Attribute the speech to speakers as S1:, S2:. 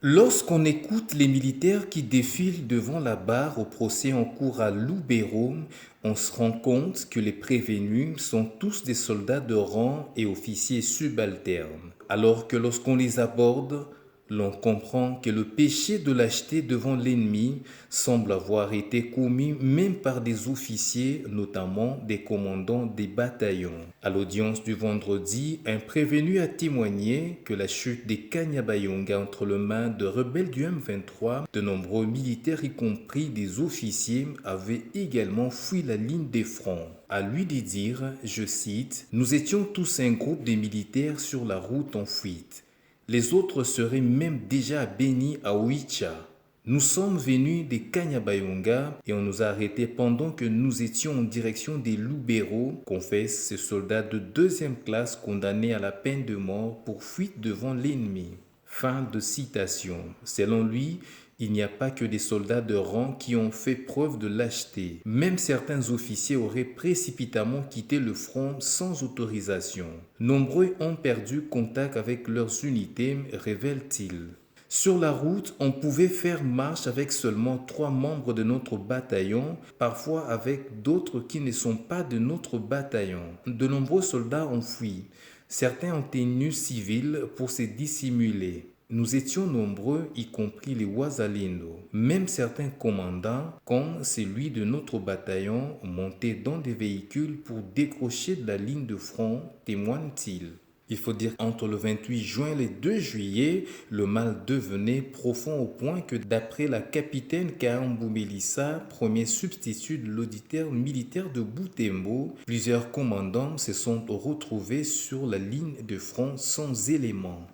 S1: Lorsqu'on écoute les militaires qui défilent devant la barre au procès en cours à Lubero, on se rend compte que les prévenus sont tous des soldats de rang et officiers subalternes. Alors que lorsqu'on les aborde, l'on comprend que le péché de lâcheté devant l'ennemi semble avoir été commis même par des officiers, notamment des commandants des bataillons. À l'audience du vendredi, un prévenu a témoigné que la chute des Kanyabayonga entre les mains de rebelles du M23, de nombreux militaires, y compris des officiers, avaient également fui la ligne des fronts. À lui de dire, je cite, « Nous étions tous un groupe de militaires sur la route en fuite. Les autres seraient même déjà bénis à Oicha. Nous sommes venus des Kanyabayonga et on nous a arrêtés pendant que nous étions en direction des Lubero, confessent ces soldats de deuxième classe condamnés à la peine de mort pour fuite devant l'ennemi. » Fin de citation. Selon lui, il n'y a pas que des soldats de rang qui ont fait preuve de lâcheté. Même certains officiers auraient précipitamment quitté le front sans autorisation. Nombreux ont perdu contact avec leurs unités, révèle-t-il. Sur la route, on pouvait faire marche avec seulement 3 membres de notre bataillon, parfois avec d'autres qui ne sont pas de notre bataillon. De nombreux soldats ont fui. Certains ont tenus civils pour se dissimuler. Nous étions nombreux, y compris les Wazalendo. Même certains commandants, comme celui de notre bataillon, montaient dans des véhicules pour décrocher de la ligne de front, témoigne-t-il. Il faut dire qu'entre le 28 juin et le 2 juillet, le mal devenait profond au point que d'après la capitaine Kaambou Melissa, premier substitut de l'auditeur militaire de Butembo, plusieurs commandants se sont retrouvés sur la ligne de front sans éléments.